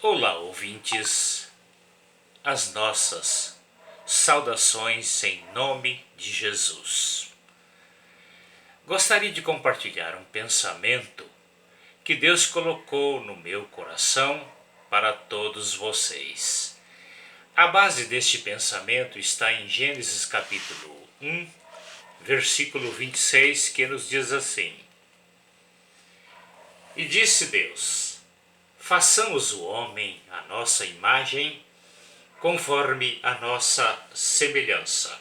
Olá, ouvintes, as nossas saudações em nome de Jesus. Gostaria de compartilhar um pensamento que Deus colocou no meu coração para todos vocês. A base deste pensamento está em Gênesis capítulo 1, versículo 26, que nos diz assim: E disse Deus: façamos o homem à nossa imagem, conforme a nossa semelhança,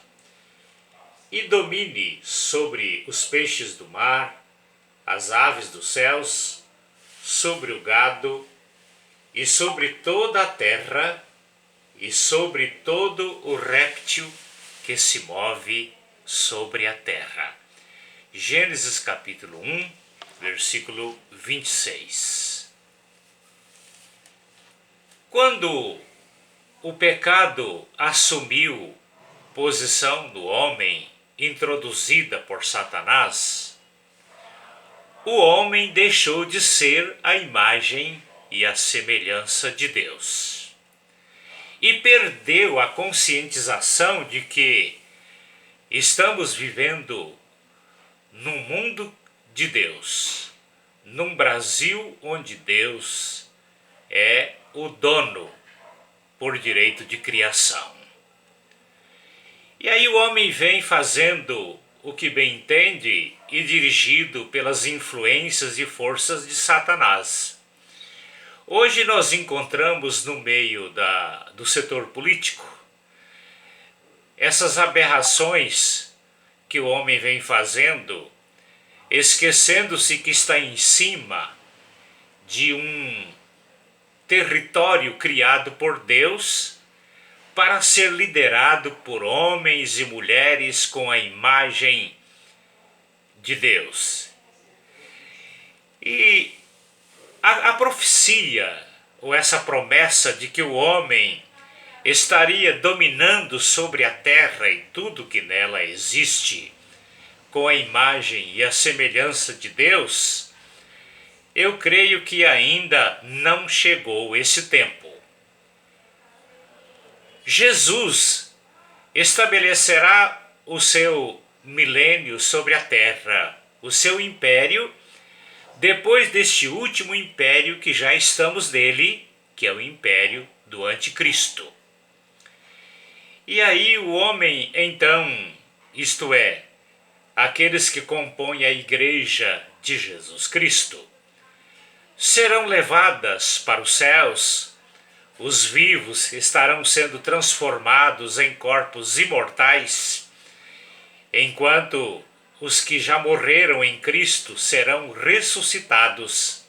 e domine sobre os peixes do mar, as aves dos céus, sobre o gado, e sobre toda a terra, e sobre todo o réptil que se move sobre a terra. Gênesis capítulo 1, versículo 26. Quando o pecado assumiu posição no homem, introduzida por Satanás, o homem deixou de ser a imagem e a semelhança de Deus. E perdeu a conscientização de que estamos vivendo num mundo de Deus, num Brasil onde Deus é o dono por direito de criação. E aí o homem vem fazendo o que bem entende e dirigido pelas influências e forças de Satanás. Hoje nós encontramos no meio do setor político essas aberrações que o homem vem fazendo, esquecendo-se que está em cima de um território criado por Deus para ser liderado por homens e mulheres com a imagem de Deus. E a profecia, ou essa promessa de que o homem estaria dominando sobre a terra e tudo que nela existe, com a imagem e a semelhança de Deus, eu creio que ainda não chegou esse tempo. Jesus estabelecerá o seu milênio sobre a terra, o seu império, depois deste último império que já estamos nele, que é o império do anticristo. E aí o homem, então, isto é, aqueles que compõem a igreja de Jesus Cristo, serão levadas para os céus, os vivos estarão sendo transformados em corpos imortais, enquanto os que já morreram em Cristo serão ressuscitados,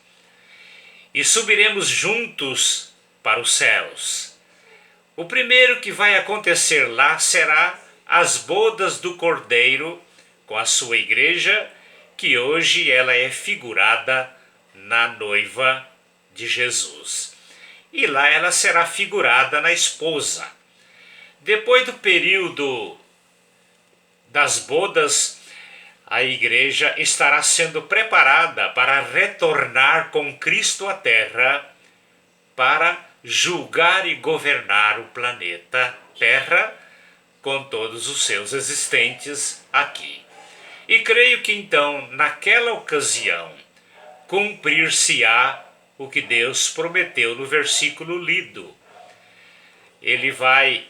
e subiremos juntos para os céus. O primeiro que vai acontecer lá será as bodas do Cordeiro com a sua igreja, que hoje ela é figurada na noiva de Jesus. E lá ela será figurada na esposa. Depois do período das bodas, a igreja estará sendo preparada para retornar com Cristo à terra, para julgar e governar o planeta Terra com todos os seus existentes aqui. E creio que então, naquela ocasião, cumprir-se-á o que Deus prometeu no versículo lido. Ele vai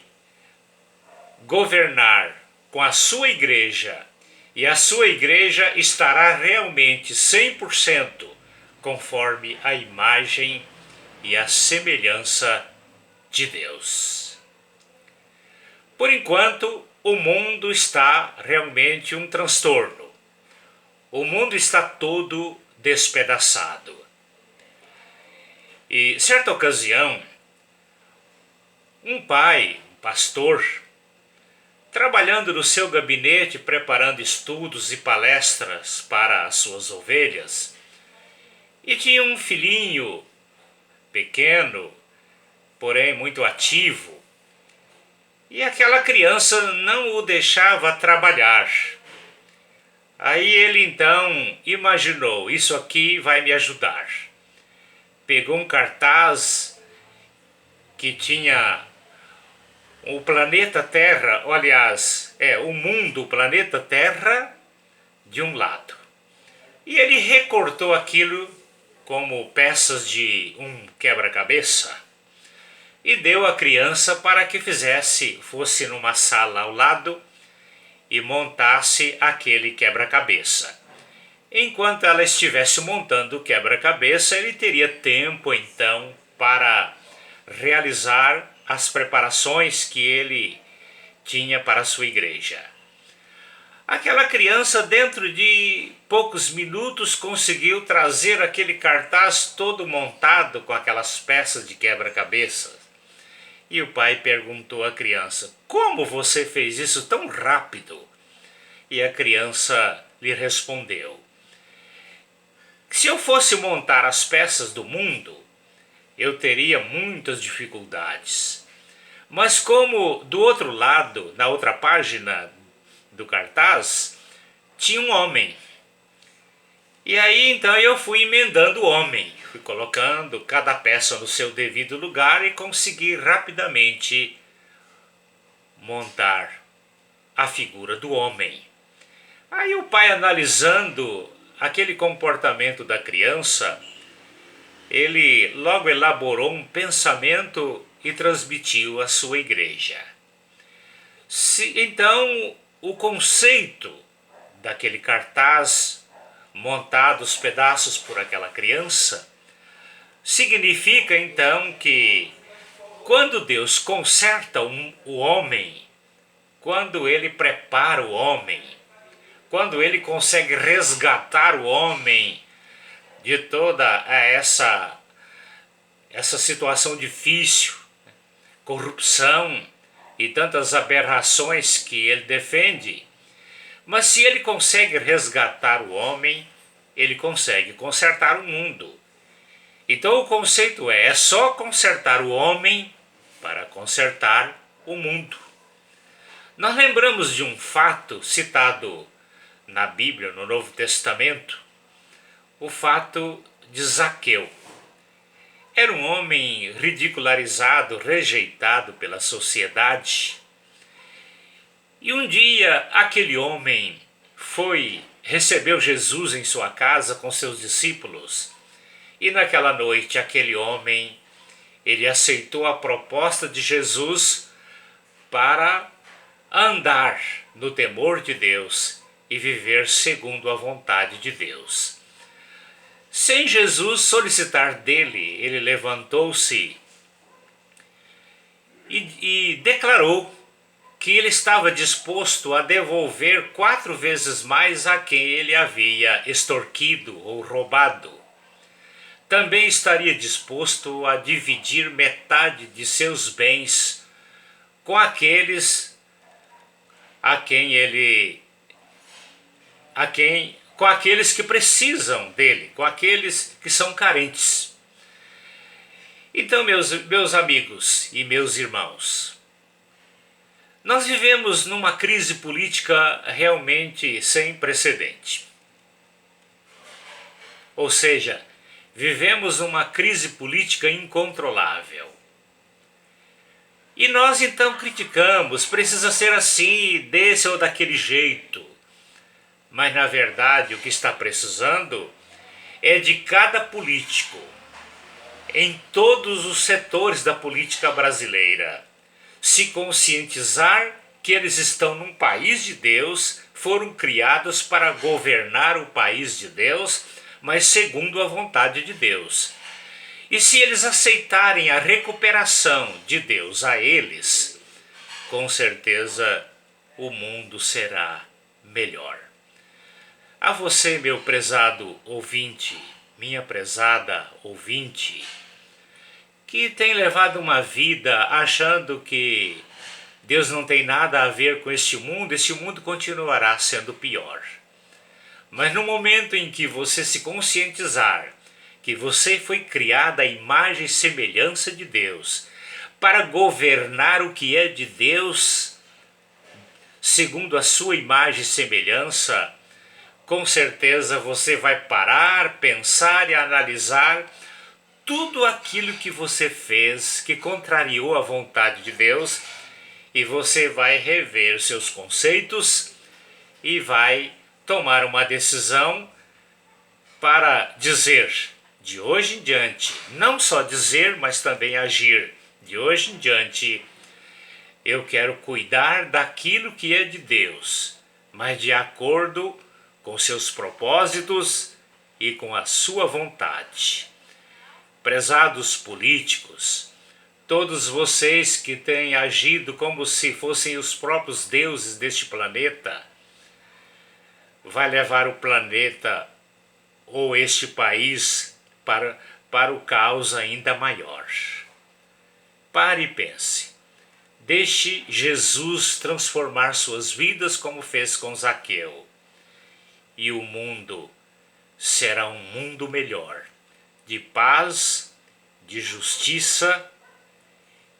governar com a sua igreja, e a sua igreja estará realmente 100% conforme a imagem e a semelhança de Deus. Por enquanto, o mundo está realmente um transtorno. O mundo está todo despedaçado. E certa ocasião, um pai, um pastor, trabalhando no seu gabinete, preparando estudos e palestras para as suas ovelhas, e tinha um filhinho pequeno, porém muito ativo, e aquela criança não o deixava trabalhar. Aí ele então imaginou, isso aqui vai me ajudar. Pegou um cartaz que tinha o planeta Terra, aliás, o mundo, o planeta Terra, de um lado. E ele recortou aquilo como peças de um quebra-cabeça e deu à criança para que fosse numa sala ao lado e montasse aquele quebra-cabeça. Enquanto ela estivesse montando o quebra-cabeça, ele teria tempo então para realizar as preparações que ele tinha para a sua igreja. Aquela criança, dentro de poucos minutos, conseguiu trazer aquele cartaz todo montado com aquelas peças de quebra-cabeça. E o pai perguntou à criança: "Como você fez isso tão rápido?" E a criança lhe respondeu: "Se eu fosse montar as peças do mundo, eu teria muitas dificuldades. Mas como do outro lado, na outra página do cartaz, tinha um homem. E aí então eu fui emendando o homem, fui colocando cada peça no seu devido lugar e consegui rapidamente montar a figura do homem." Aí o pai, analisando aquele comportamento da criança, ele logo elaborou um pensamento e transmitiu à sua igreja. Então, o conceito daquele cartaz montado os pedaços por aquela criança significa então que quando Deus conserta o homem, quando ele prepara o homem, quando ele consegue resgatar o homem de toda essa situação difícil, corrupção e tantas aberrações que ele defende, mas se ele consegue resgatar o homem, ele consegue consertar o mundo. Então o conceito é só consertar o homem para consertar o mundo. Nós lembramos de um fato citado na Bíblia, no Novo Testamento, o fato de Zaqueu. Era um homem ridicularizado, rejeitado pela sociedade. E um dia aquele homem recebeu Jesus em sua casa com seus discípulos. E naquela noite aquele homem, ele aceitou a proposta de Jesus para andar no temor de Deus e viver segundo a vontade de Deus. Sem Jesus solicitar dele, ele levantou-se e declarou que ele estava disposto a devolver 4 vezes mais a quem ele havia extorquido ou roubado. Também estaria disposto a dividir metade de seus bens com aqueles com aqueles que precisam dele, com aqueles que são carentes. Então, meus amigos e meus irmãos, nós vivemos numa crise política realmente sem precedente. Ou seja, vivemos uma crise política incontrolável. E nós então criticamos, precisa ser assim, desse ou daquele jeito. Mas na verdade o que está precisando é de cada político, em todos os setores da política brasileira, se conscientizar que eles estão num país de Deus, foram criados para governar o país de Deus, mas segundo a vontade de Deus. E se eles aceitarem a recuperação de Deus a eles, com certeza o mundo será melhor. A você, meu prezado ouvinte, minha prezada ouvinte, que tem levado uma vida achando que Deus não tem nada a ver com este mundo continuará sendo pior. Mas no momento em que você se conscientizar que você foi criada à imagem e semelhança de Deus, para governar o que é de Deus, segundo a sua imagem e semelhança, com certeza você vai parar, pensar e analisar tudo aquilo que você fez que contrariou a vontade de Deus, e você vai rever seus conceitos e vai tomar uma decisão para dizer, de hoje em diante, não só dizer, mas também agir. De hoje em diante, eu quero cuidar daquilo que é de Deus, mas de acordo com seus propósitos e com a sua vontade. Prezados políticos, todos vocês que têm agido como se fossem os próprios deuses deste planeta, vai levar o planeta ou este país para o caos ainda maior. Pare e pense. Deixe Jesus transformar suas vidas como fez com Zaqueu. E o mundo será um mundo melhor, de paz, de justiça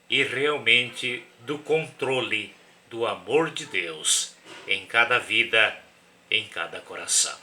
e realmente do controle do amor de Deus em cada vida, em cada coração.